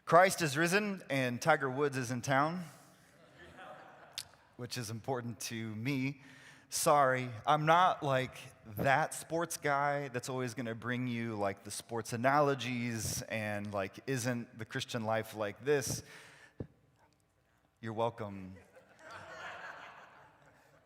Christ is risen and Tiger Woods is in town, which is important to me. Sorry, I'm not like that sports guy that's always going to bring you like the sports analogies and like, isn't the Christian life like this? You're welcome.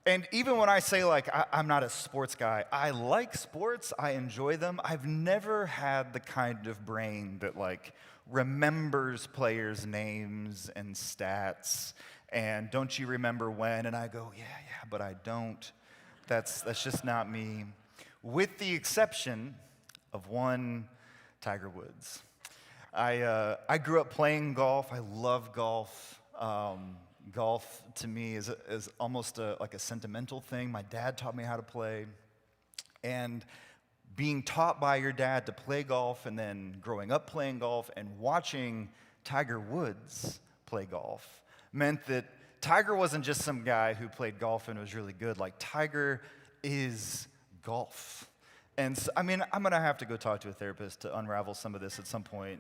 And even when I say like, I'm not a sports guy, I like sports, I enjoy them. I've never had the kind of brain that like remembers players' names and stats and don't you remember when? And I go, yeah, but I don't. That's just not me. With the exception of one, Tiger Woods. I grew up playing golf. I love golf. Golf to me is almost like a sentimental thing. My dad taught me how to play. And being taught by your dad to play golf and then growing up playing golf and watching Tiger Woods play golf meant that Tiger wasn't just some guy who played golf and was really good. Like, Tiger is golf. And so, I mean, I'm going to have to go talk to a therapist to unravel some of this at some point.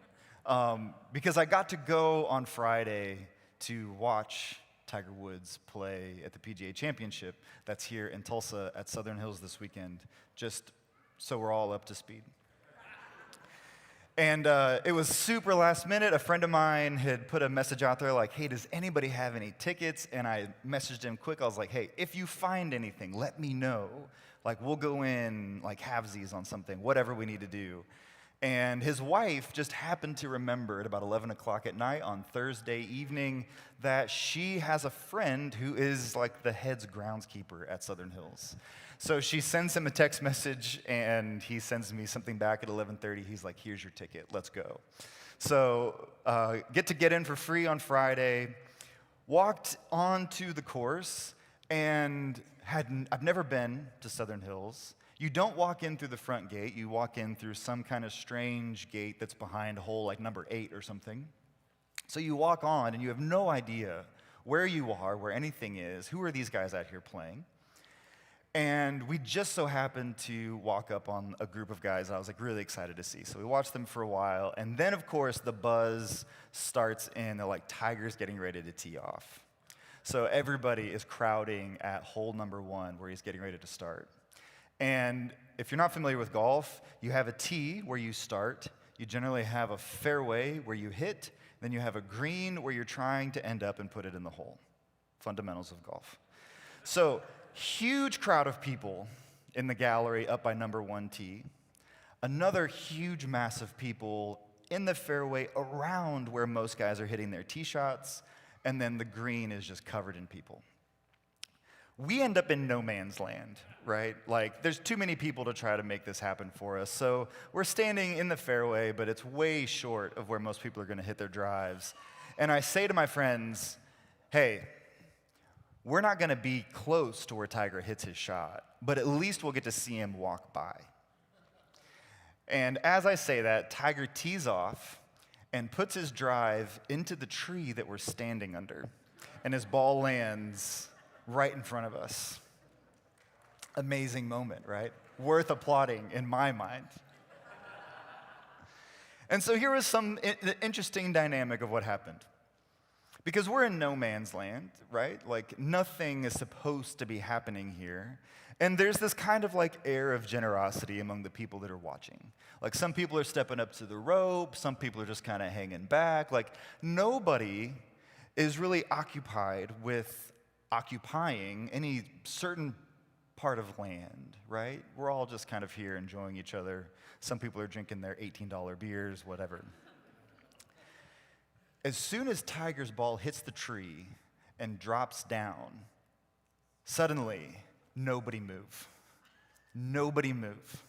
Because I got to go on Friday to watch Tiger Woods play at the PGA Championship that's here in Tulsa at Southern Hills this weekend, just so we're all up to speed. And it was super last minute. A friend of mine had put a message out there like, hey, does anybody have any tickets? And I messaged him quick. I was like, hey, if you find anything, let me know. Like, we'll go in like halvesies on something, whatever we need to do. And his wife just happened to remember at about 11 o'clock at night on Thursday evening that she has a friend who is like the head's groundskeeper at Southern Hills. So she sends him a text message, and he sends me something back at 11:30. He's like, here's your ticket, let's go. So get in for free on Friday, walked onto the course, and I've never been to Southern Hills. You don't walk in through the front gate. You walk in through some kind of strange gate that's behind hole like number 8 or something. So you walk on, and you have no idea where you are, where anything is. Who are these guys out here playing? And we just so happened to walk up on a group of guys I was like really excited to see. So we watched them for a while, and then of course the buzz starts in like Tiger's getting ready to tee off. So everybody is crowding at hole number 1 where he's getting ready to start. And if you're not familiar with golf, you have a tee where you start. You generally have a fairway where you hit. Then you have a green where you're trying to end up and put it in the hole. Fundamentals of golf. So, huge crowd of people in the gallery up by number 1 tee. Another huge mass of people in the fairway around where most guys are hitting their tee shots. And then the green is just covered in people. We end up in no man's land, right? Like, there's too many people to try to make this happen for us. So we're standing in the fairway, but it's way short of where most people are going to hit their drives. And I say to my friends, hey, we're not going to be close to where Tiger hits his shot, but at least we'll get to see him walk by. And as I say that, Tiger tees off and puts his drive into the tree that we're standing under. And his ball lands right in front of us. Amazing moment, right? Worth applauding in my mind. And so here was some interesting dynamic of what happened. Because we're in no man's land, right? Like, nothing is supposed to be happening here. And there's this kind of like air of generosity among the people that are watching. Like, some people are stepping up to the rope, some people are just kind of hanging back. Like, nobody is really occupied with occupying any certain part of land, right? We're all just kind of here enjoying each other. Some people are drinking their $18 beers, whatever. As soon as Tiger's ball hits the tree and drops down, suddenly, nobody move. Nobody move.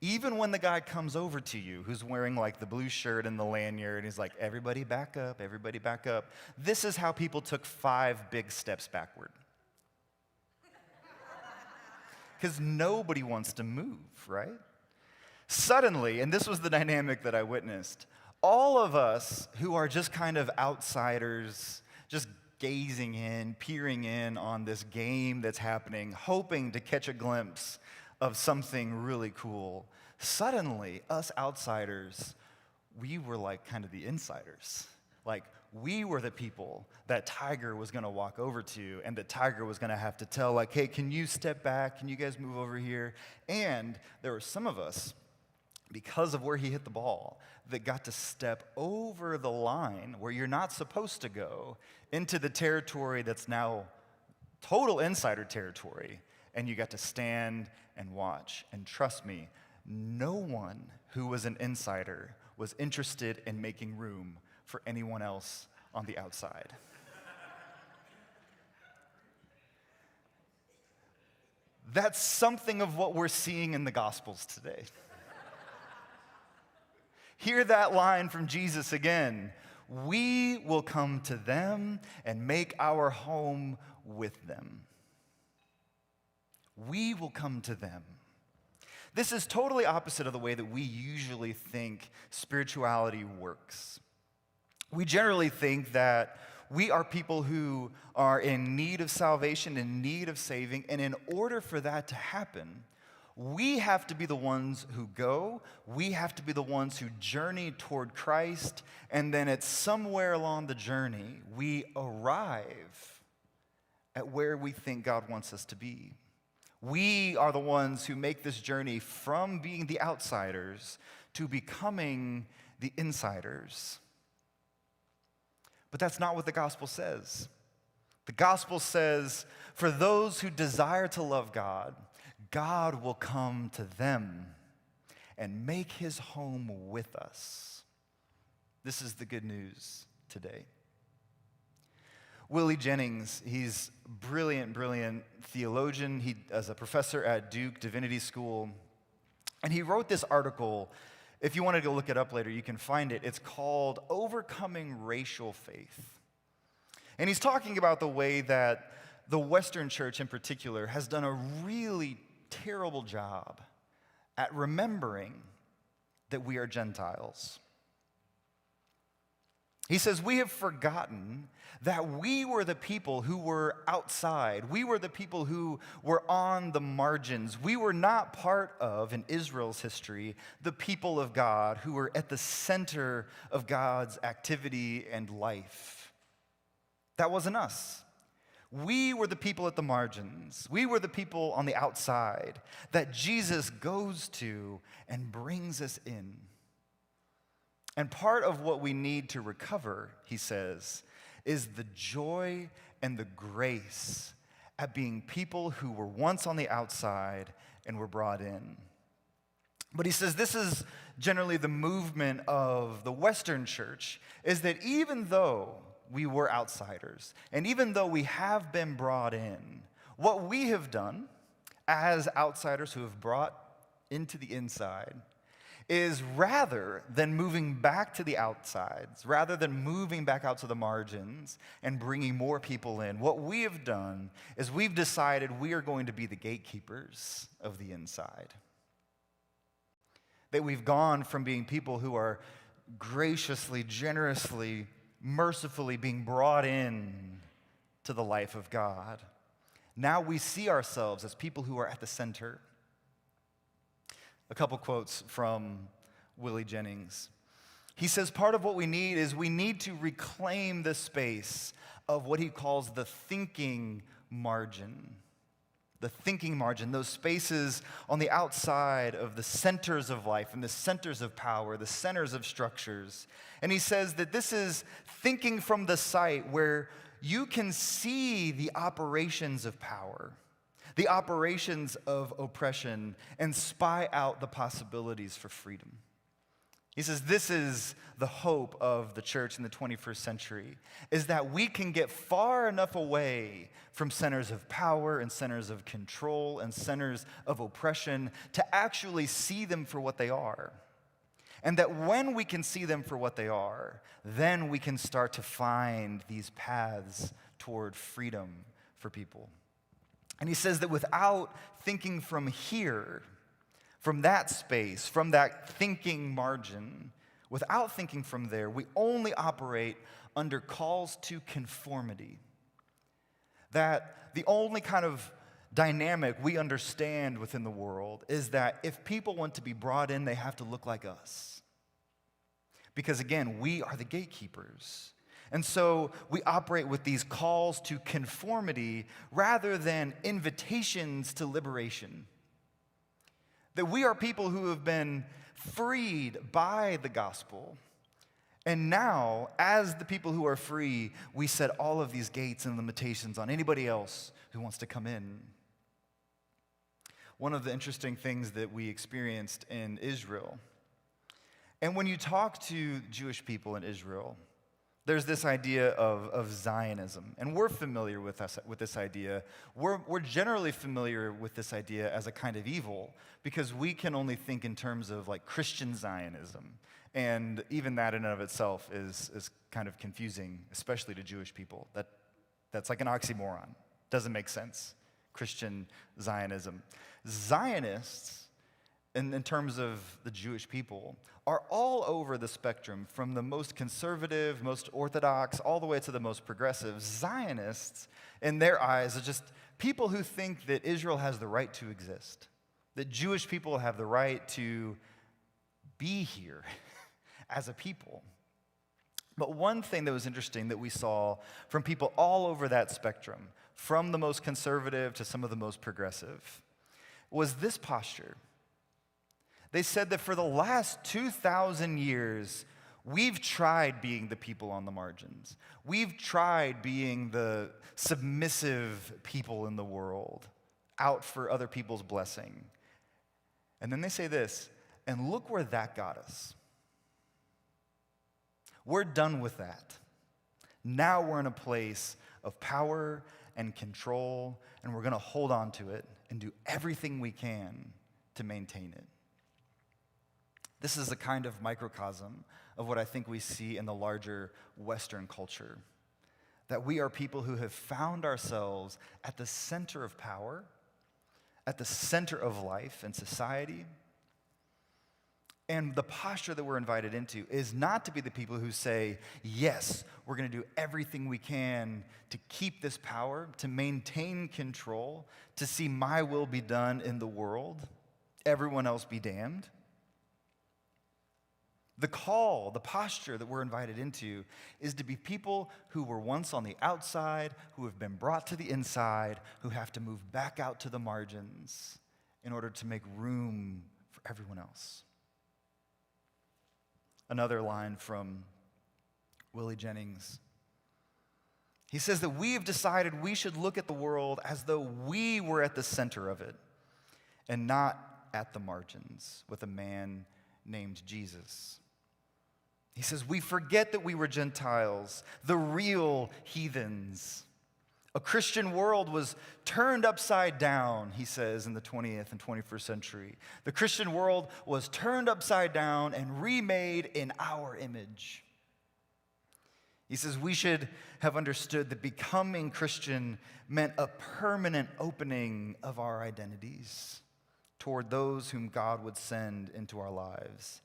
Even when the guy comes over to you, who's wearing like the blue shirt and the lanyard, and he's like, everybody back up, everybody back up. This is how people took 5 big steps backward. Because nobody wants to move, right? Suddenly, and this was the dynamic that I witnessed, all of us who are just kind of outsiders, just gazing in, peering in on this game that's happening, hoping to catch a glimpse of something really cool. Suddenly, us outsiders, we were like kind of the insiders. Like, we were the people that Tiger was going to walk over to, and that Tiger was going to have to tell, like, hey, can you step back? Can you guys move over here? And there were some of us, because of where he hit the ball, that got to step over the line where you're not supposed to go into the territory that's now total insider territory, and you got to stand and watch. And trust me, no one who was an insider was interested in making room for anyone else on the outside. That's something of what we're seeing in the Gospels today. Hear that line from Jesus again. We will come to them and make our home with them. We will come to them. This is totally opposite of the way that we usually think spirituality works. We generally think that we are people who are in need of salvation, in need of saving, and in order for that to happen, we have to be the ones who go, we have to be the ones who journey toward Christ, and then at somewhere along the journey, we arrive at where we think God wants us to be. We are the ones who make this journey from being the outsiders to becoming the insiders. But that's not what the gospel says. The gospel says, for those who desire to love God, God will come to them and make his home with us. This is the good news today. Willie Jennings, he's a brilliant theologian. He is a professor at Duke Divinity School. And he wrote this article. If you want to go look it up later, you can find it. It's called Overcoming Racial Faith. And he's talking about the way that the Western church in particular has done a really terrible job at remembering that we are Gentiles. He says, we have forgotten that we were the people who were outside. We were the people who were on the margins. We were not part of, in Israel's history, the people of God who were at the center of God's activity and life. That wasn't us. We were the people at the margins. We were the people on the outside that Jesus goes to and brings us in. And part of what we need to recover, he says, is the joy and the grace at being people who were once on the outside and were brought in. But he says this is generally the movement of the Western church, is that even though we were outsiders, and even though we have been brought in, what we have done as outsiders who have brought into the inside is rather than moving back to the outsides, rather than moving back out to the margins and bringing more people in, what we have done is we've decided we are going to be the gatekeepers of the inside. That we've gone from being people who are graciously, generously, mercifully being brought in to the life of God. Now we see ourselves as people who are at the center. A couple quotes from Willie Jennings. He says part of what we need is we need to reclaim the space of what he calls the thinking margin. The thinking margin, those spaces on the outside of the centers of life and the centers of power, the centers of structures. And he says that this is thinking from the site where you can see the operations of power, the operations of oppression, and spy out the possibilities for freedom. He says this is the hope of the church in the 21st century, is that we can get far enough away from centers of power and centers of control and centers of oppression to actually see them for what they are. And that when we can see them for what they are, then we can start to find these paths toward freedom for people. And he says that without thinking from here, from that space, from that thinking margin, without thinking from there, we only operate under calls to conformity. That the only kind of dynamic we understand within the world is that if people want to be brought in, they have to look like us. Because again, we are the gatekeepers. And so we operate with these calls to conformity rather than invitations to liberation. That we are people who have been freed by the gospel. And now, as the people who are free, we set all of these gates and limitations on anybody else who wants to come in. One of the interesting things that we experienced in Israel, and when you talk to Jewish people in Israel, there's this idea of Zionism, and we're familiar with this idea. We're generally familiar with this idea as a kind of evil because we can only think in terms of like Christian Zionism, and even that in and of itself is kind of confusing, especially to Jewish people. That's like an oxymoron. Doesn't make sense. Christian Zionism. Zionists, in terms of the Jewish people, are all over the spectrum, from the most conservative, most orthodox, all the way to the most progressive. Zionists, in their eyes, are just people who think that Israel has the right to exist, that Jewish people have the right to be here as a people. But one thing that was interesting that we saw from people all over that spectrum, from the most conservative to some of the most progressive, was this posture. They said that for the last 2,000 years, we've tried being the people on the margins. We've tried being the submissive people in the world, out for other people's blessing. And then they say this, and look where that got us. We're done with that. Now we're in a place of power and control, and we're going to hold on to it and do everything we can to maintain it. This is a kind of microcosm of what I think we see in the larger Western culture. That we are people who have found ourselves at the center of power, at the center of life and society. And the posture that we're invited into is not to be the people who say, yes, we're going to do everything we can to keep this power, to maintain control, to see my will be done in the world, everyone else be damned. The call, the posture that we're invited into is to be people who were once on the outside, who have been brought to the inside, who have to move back out to the margins in order to make room for everyone else. Another line from Willie Jennings. He says that we have decided we should look at the world as though we were at the center of it and not at the margins with a man named Jesus. He says, we forget that we were Gentiles, the real heathens. A Christian world was turned upside down, he says, in the 20th and 21st century. The Christian world was turned upside down and remade in our image. He says, we should have understood that becoming Christian meant a permanent opening of our identities toward those whom God would send into our lives.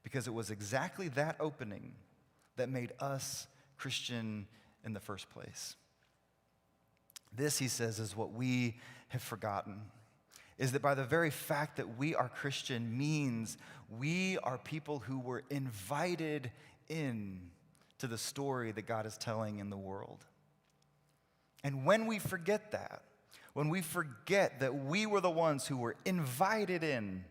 Because it was exactly that opening that made us Christian in the first place. This, he says, is what we have forgotten, is that by the very fact that we are Christian means we are people who were invited in to the story that God is telling in the world. And when we forget that, when we forget that we were the ones who were invited in,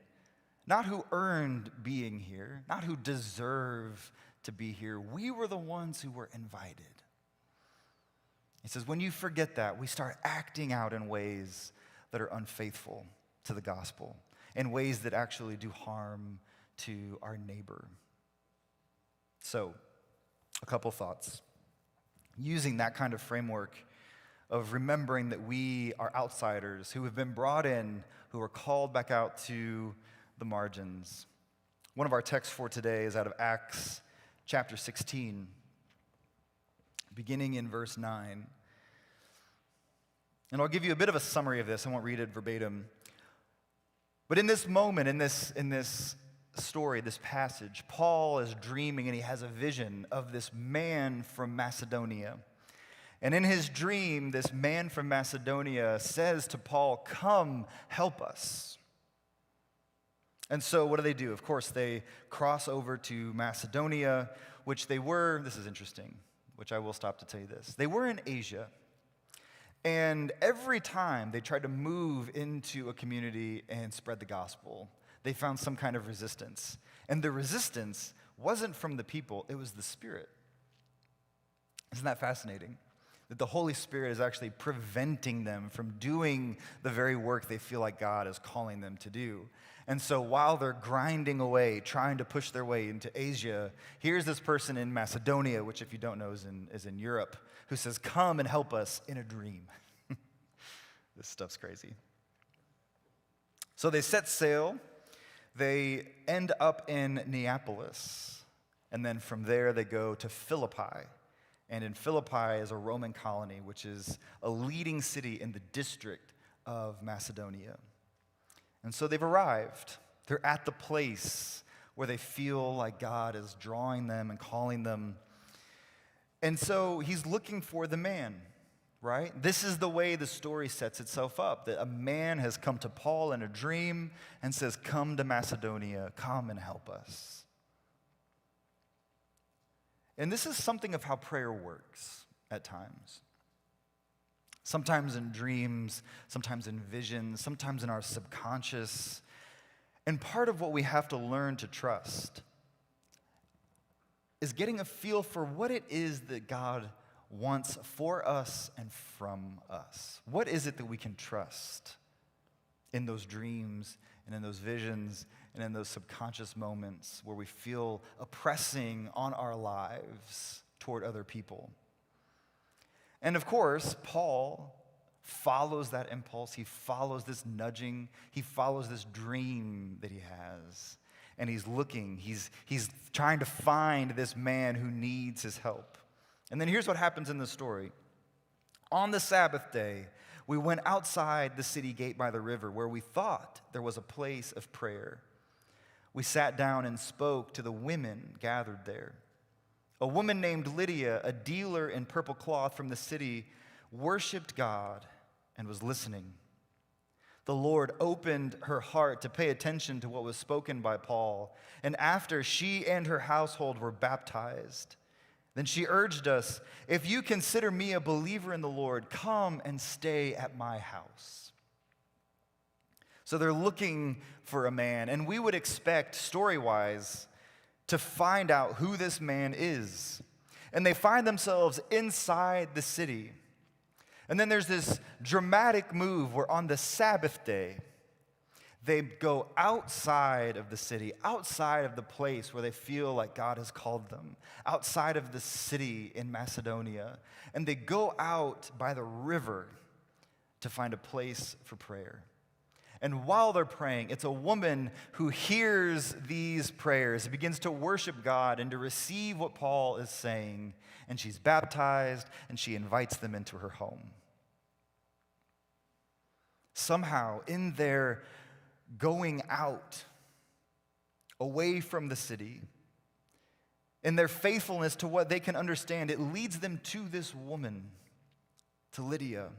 not who earned being here, not who deserve to be here. We were the ones who were invited. He says, when you forget that, we start acting out in ways that are unfaithful to the gospel, in ways that actually do harm to our neighbor. So, a couple thoughts. Using that kind of framework of remembering that we are outsiders who have been brought in, who are called back out to the margins. One of our texts for today is out of Acts chapter 16, beginning in verse 9. And I'll give you a bit of a summary of this. I won't read it verbatim. But in this moment, in this story, this passage, Paul is dreaming and he has a vision of this man from Macedonia. And in his dream, this man from Macedonia says to Paul, "Come, help us." And so what do? Of course, they cross over to Macedonia, which they were, this is interesting, which I will stop to tell you this. They were in Asia, and every time they tried to move into a community and spread the gospel, they found some kind of resistance. And the resistance wasn't from the people, it was the Spirit. Isn't that fascinating? That the Holy Spirit is actually preventing them from doing the very work they feel like God is calling them to do. And so while they're grinding away, trying to push their way into Asia, here's this person in Macedonia, which if you don't know is in Europe, who says, "Come and help us in a dream." This stuff's crazy. So they set sail. They end up in Neapolis. And then from there they go to Philippi. And in Philippi is a Roman colony, which is a leading city in the district of Macedonia. And so they've arrived. They're at the place where they feel like God is drawing them and calling them. And so he's looking for the man, right? This is the way the story sets itself up, that a man has come to Paul in a dream and says, "Come to Macedonia, come and help us." And this is something of how prayer works at times. Sometimes in dreams, sometimes in visions, sometimes in our subconscious. And part of what we have to learn to trust is getting a feel for what it is that God wants for us and from us. What is it that we can trust in those dreams and in those visions and in those subconscious moments where we feel a pressing on our lives toward other people? And of course, Paul follows that impulse. He follows this nudging. He follows this dream that he has. And he's looking. He's trying to find this man who needs his help. And then here's what happens in the story. On the Sabbath day, we went outside the city gate by the river where we thought there was a place of prayer. We sat down and spoke to the women gathered there. A woman named Lydia, a dealer in purple cloth from the city, worshiped God and was listening. The Lord opened her heart to pay attention to what was spoken by Paul, and after she and her household were baptized, then she urged us, "If you consider me a believer in the Lord, come and stay at my house." So they're looking for a man, and we would expect, story-wise, to find out who this man is. And they find themselves inside the city. And then there's this dramatic move where on the Sabbath day, they go outside of the city, outside of the place where they feel like God has called them, outside of the city in Macedonia, and they go out by the river to find a place for prayer. And while they're praying, it's a woman who hears these prayers, begins to worship God and to receive what Paul is saying, and she's baptized, and she invites them into her home. Somehow, in their going out, away from the city, in their faithfulness to what they can understand, it leads them to this woman, to Lydia,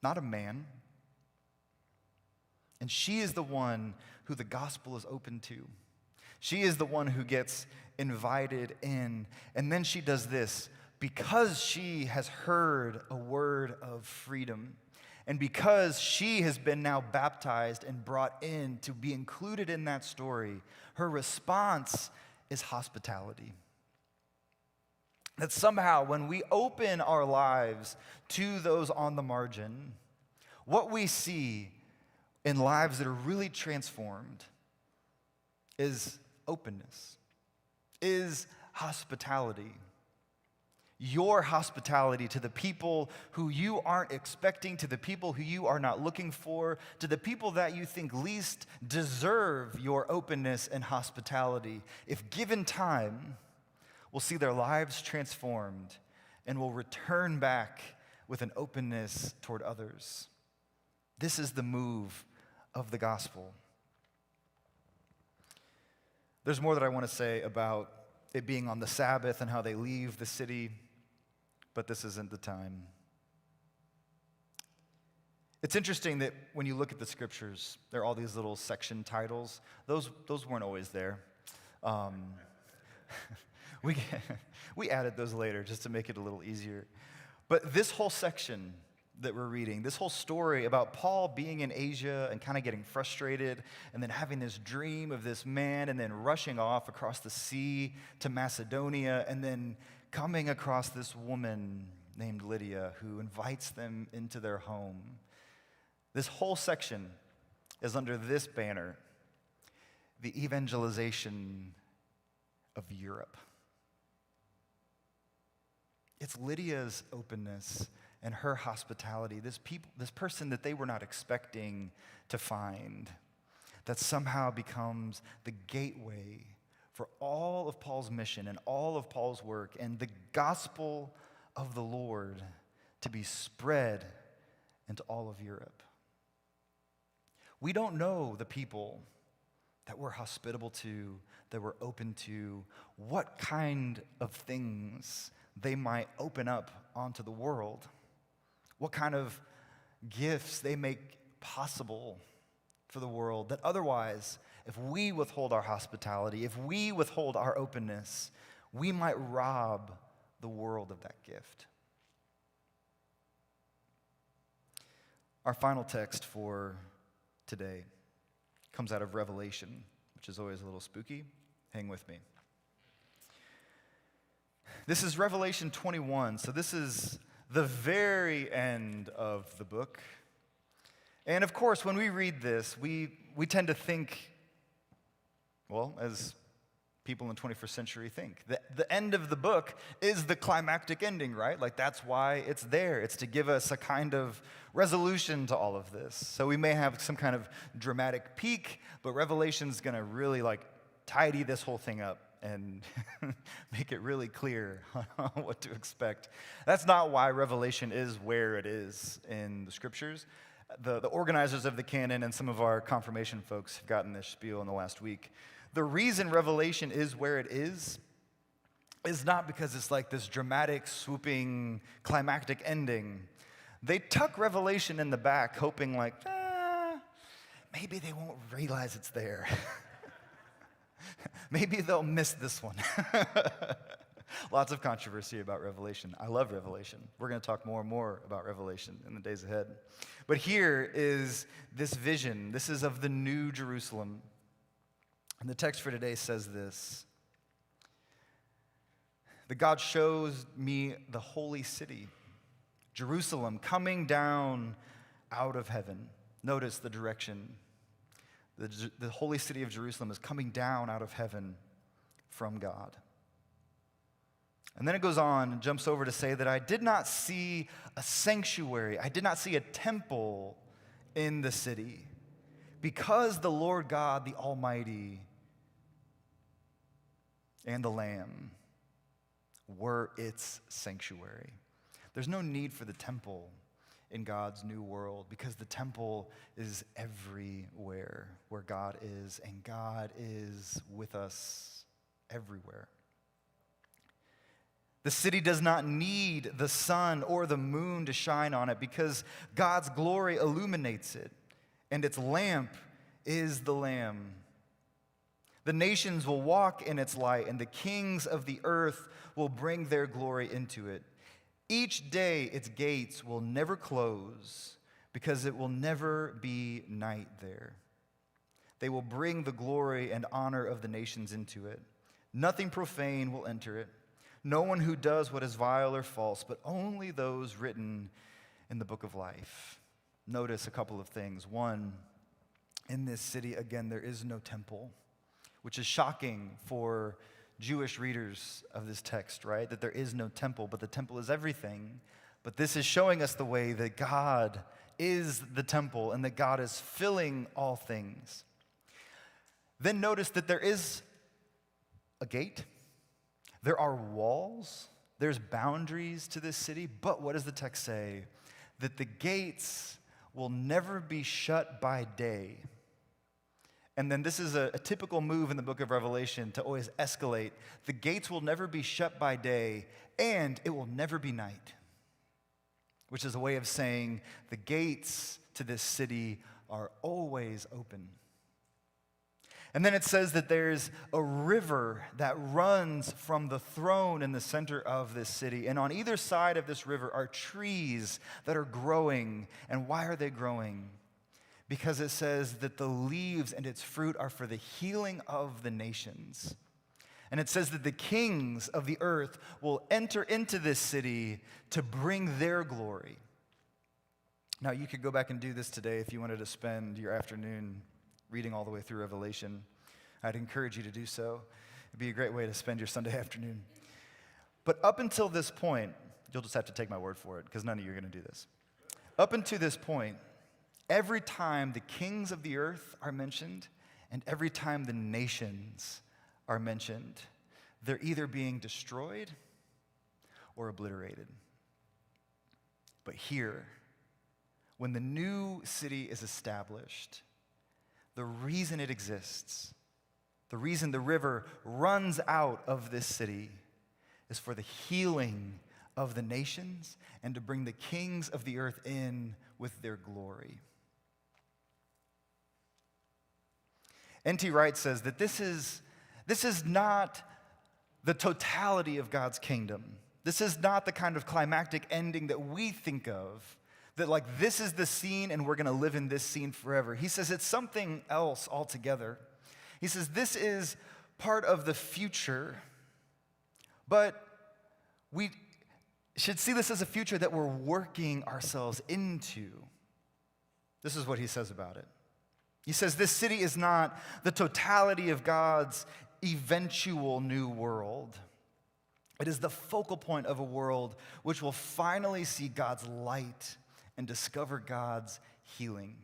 not a man. And she is the one who the gospel is open to. She is the one who gets invited in. And then she does this. Because she has heard a word of freedom, and because she has been now baptized and brought in to be included in that story, her response is hospitality. That somehow when we open our lives to those on the margin, what we see in lives that are really transformed is openness, is hospitality. Your hospitality to the people who you aren't expecting, to the people who you are not looking for, to the people that you think least deserve your openness and hospitality. If given time, we'll see their lives transformed and will return back with an openness toward others. This is the move of the gospel. There's more that I want to say about it being on the Sabbath and how they leave the city, but this isn't the time. It's interesting that when you look at the scriptures, there are all these little section titles. Those weren't always there. We, we added those later just to make it a little easier. But this whole section that we're reading, this whole story about Paul being in Asia and kind of getting frustrated and then having this dream of this man and then rushing off across the sea to Macedonia and then coming across this woman named Lydia who invites them into their home. This whole section is under this banner, the evangelization of Europe. It's Lydia's openness and her hospitality, this person that they were not expecting to find, that somehow becomes the gateway for all of Paul's mission and all of Paul's work and the gospel of the Lord to be spread into all of Europe. We don't know the people that we're hospitable to, that we're open to, what kind of things they might open up onto the world, what kind of gifts they make possible for the world that otherwise, if we withhold our hospitality, if we withhold our openness, we might rob the world of that gift. Our final text for today comes out of Revelation, which is always a little spooky. Hang with me. This is Revelation 21, so this is the very end of the book. And of course, when we read this, we tend to think, well, as people in the 21st century think, the end of the book is the climactic ending, right? Like that's why it's there. It's to give us a kind of resolution to all of this. So we may have some kind of dramatic peak, but Revelation's going to really like tidy this whole thing up and make it really clear what to expect. That's not why Revelation is where it is in the scriptures. The organizers of the canon and some of our confirmation folks have gotten this spiel in the last week. The reason Revelation is where it is not because it's like this dramatic, swooping, climactic ending. They tuck Revelation in the back, hoping like, maybe they won't realize it's there. Maybe they'll miss this one. Lots of controversy about Revelation. I love Revelation. We're going to talk more and more about Revelation in the days ahead. But here is this vision. This is of the new Jerusalem. And the text for today says this: that God shows me the holy city, Jerusalem, coming down out of heaven. Notice the direction. The holy city of Jerusalem is coming down out of heaven from God. And then it goes on and jumps over to say that I did not see a sanctuary, I did not see a temple in the city, because the Lord God, the Almighty, and the Lamb were its sanctuary. There's no need for the temple in God's new world, because the temple is everywhere where God is, and God is with us everywhere. The city does not need the sun or the moon to shine on it, because God's glory illuminates it, and its lamp is the Lamb. The nations will walk in its light, and the kings of the earth will bring their glory into it. Each day its gates will never close, because it will never be night there. They will bring the glory and honor of the nations into it. Nothing profane will enter it. No one who does what is vile or false, but only those written in the book of life. Notice a couple of things. One, in this city, again, there is no temple, which is shocking for Jewish readers of this text, right? That there is no temple, but the temple is everything. But this is showing us the way that God is the temple and that God is filling all things. Then notice that there is a gate. There are walls. There's boundaries to this city. But what does the text say? That the gates will never be shut by day. And then this is a typical move in the book of Revelation to always escalate. The gates will never be shut by day, and it will never be night, which is a way of saying the gates to this city are always open. And then it says that there's a river that runs from the throne in the center of this city. And on either side of this river are trees that are growing. And why are they growing? Because it says that the leaves and its fruit are for the healing of the nations. And it says that the kings of the earth will enter into this city to bring their glory. Now, you could go back and do this today if you wanted to spend your afternoon reading all the way through Revelation. I'd encourage you to do so. It'd be a great way to spend your Sunday afternoon. But up until this point, you'll just have to take my word for it, because none of you are going to do this. Up until this point, every time the kings of the earth are mentioned, and every time the nations are mentioned, they're either being destroyed or obliterated. But here, when the new city is established, the reason it exists, the reason the river runs out of this city, is for the healing of the nations and to bring the kings of the earth in with their glory. N.T. Wright says that this is not the totality of God's kingdom. This is not the kind of climactic ending that we think of, that like this is the scene and we're going to live in this scene forever. He says it's something else altogether. He says this is part of the future, but we should see this as a future that we're working ourselves into. This is what he says about it. He says this city is not the totality of God's eventual new world. It is the focal point of a world which will finally see God's light and discover God's healing.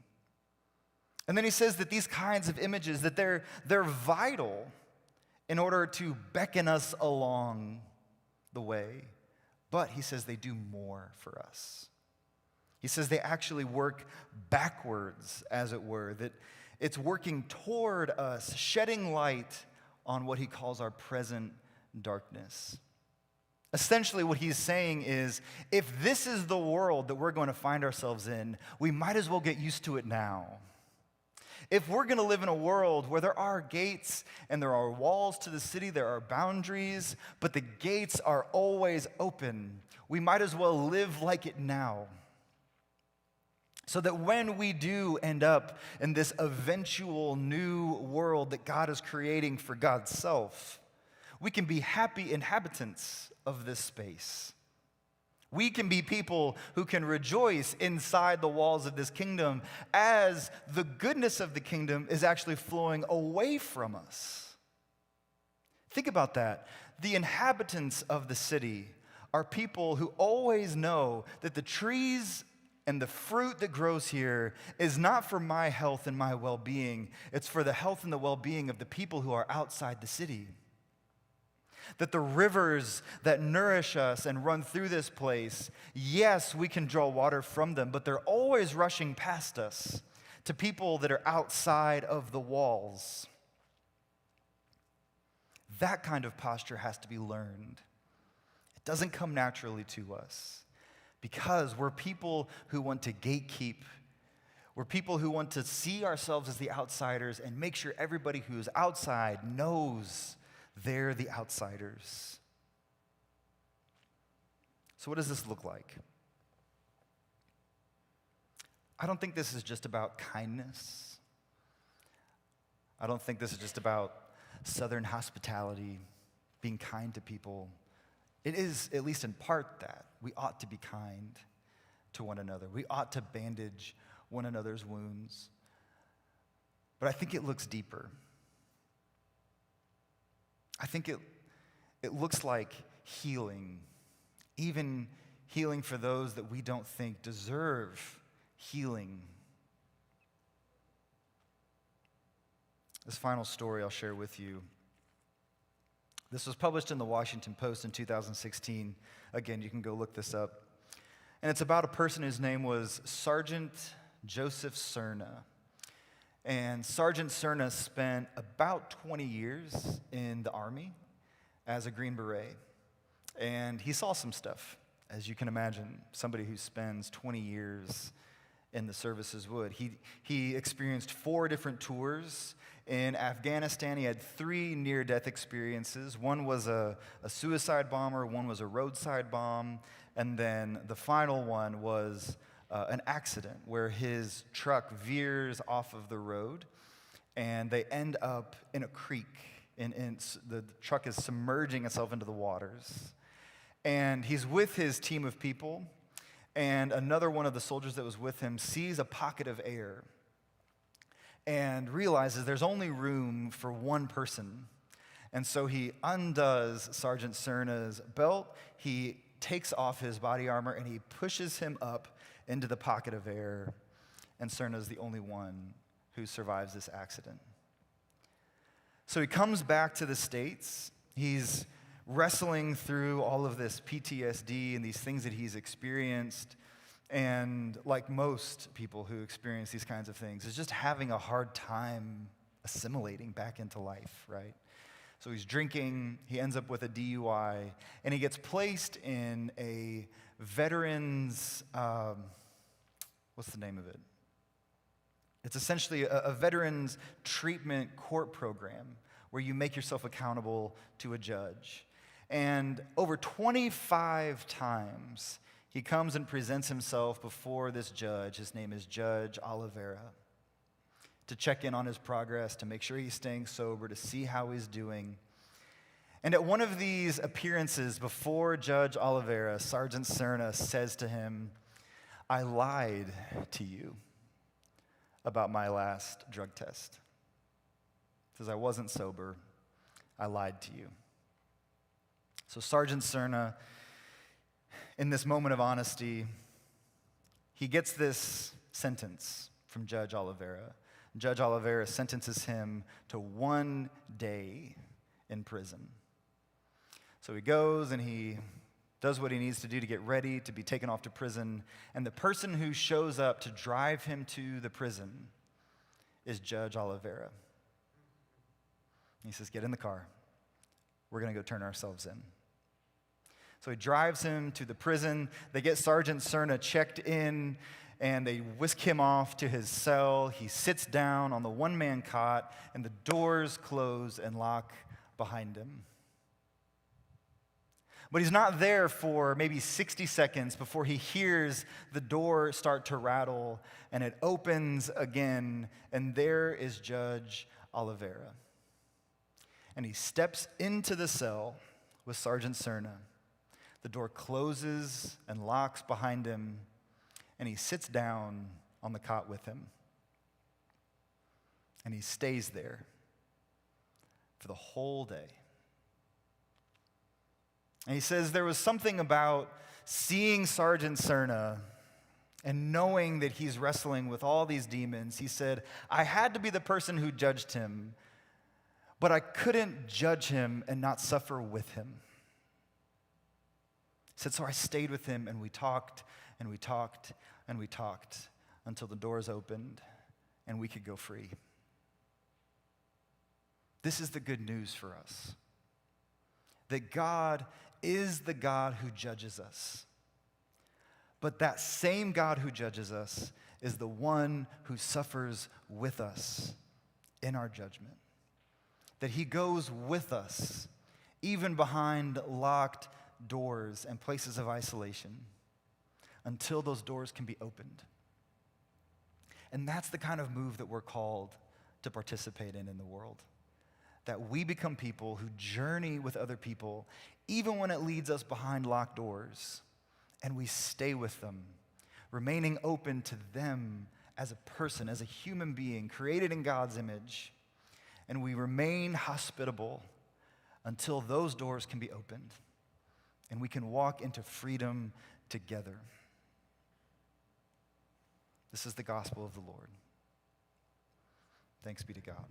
And then he says that these kinds of images, that they're vital in order to beckon us along the way. But he says they do more for us. He says they actually work backwards, as it were, that it's working toward us, shedding light on what he calls our present darkness. Essentially, what he's saying is, if this is the world that we're going to find ourselves in, we might as well get used to it now. If we're going to live in a world where there are gates and there are walls to the city, there are boundaries, but the gates are always open, we might as well live like it now. So that when we do end up in this eventual new world that God is creating for God's self, we can be happy inhabitants of this space. We can be people who can rejoice inside the walls of this kingdom as the goodness of the kingdom is actually flowing away from us. Think about that. The inhabitants of the city are people who always know that the trees and the fruit that grows here is not for my health and my well-being. It's for the health and the well-being of the people who are outside the city. That the rivers that nourish us and run through this place, yes, we can draw water from them, but they're always rushing past us to people that are outside of the walls. That kind of posture has to be learned. It doesn't come naturally to us because we're people who want to gatekeep. We're people who want to see ourselves as the outsiders and make sure everybody who's outside knows they're the outsiders. So what does this look like? I don't think this is just about kindness. I don't think this is just about Southern hospitality, being kind to people. It is, at least in part, that. We ought to be kind to one another. We ought to bandage one another's wounds. But I think it looks deeper. I think it looks like healing, even healing for those that we don't think deserve healing. This final story I'll share with you. This was published in the Washington Post in 2016. Again, you can go look this up. And it's about a person whose name was Sergeant Joseph Cerna. And Sergeant Cerna spent about 20 years in the Army as a Green Beret. And he saw some stuff, as you can imagine, somebody who spends 20 years in the services would. He experienced 4 different tours. In Afghanistan, he had 3 near-death experiences. One was a suicide bomber, one was a roadside bomb, and then the final one was an accident where his truck veers off of the road, and they end up in a creek. The truck is submerging itself into the waters. And he's with his team of people, and another one of the soldiers that was with him sees a pocket of air and realizes there's only room for one person. And so he undoes Sergeant Cerna's belt, he takes off his body armor, and he pushes him up into the pocket of air. And Cerna's the only one who survives this accident. So he comes back to the States. He's wrestling through all of this PTSD and these things that he's experienced. And like most people who experience these kinds of things, is just having a hard time assimilating back into life, right? So he's drinking, he ends up with a DUI, and he gets placed in a veterans, what's the name of it? It's essentially a veterans treatment court program where you make yourself accountable to a judge. And over 25 times, he comes and presents himself before this judge. His name is Judge Oliveira, to check in on his progress, to make sure he's staying sober, to see how he's doing. And at one of these appearances before Judge Oliveira, Sergeant Cerna says to him, "I lied to you about my last drug test." He says, "I wasn't sober. I lied to you." So Sergeant Cerna, in this moment of honesty, he gets this sentence from Judge Oliveira. Judge Oliveira sentences him to 1 day in prison. So he goes and he does what he needs to do to get ready to be taken off to prison. And the person who shows up to drive him to the prison is Judge Oliveira. He says, "Get in the car. We're going to go turn ourselves in." So he drives him to the prison. They get Sergeant Cerna checked in, and they whisk him off to his cell. He sits down on the one-man cot, and the doors close and lock behind him. But he's not there for maybe 60 seconds before he hears the door start to rattle, and it opens again, and there is Judge Oliveira. And he steps into the cell with Sergeant Cerna. The door closes and locks behind him, and he sits down on the cot with him. And he stays there for the whole day. And he says there was something about seeing Sergeant Cerna and knowing that he's wrestling with all these demons. He said, "I had to be the person who judged him, but I couldn't judge him and not suffer with him." He said, "So I stayed with him, and we talked, and we talked, and we talked until the doors opened and we could go free." This is the good news for us, that God is the God who judges us. But that same God who judges us is the one who suffers with us in our judgment. That he goes with us, even behind locked doors and places of isolation, until those doors can be opened. And that's the kind of move that we're called to participate in the world. That we become people who journey with other people, even when it leads us behind locked doors, and we stay with them, remaining open to them as a person, as a human being, created in God's image, and we remain hospitable until those doors can be opened, and we can walk into freedom together. This is the gospel of the Lord. Thanks be to God.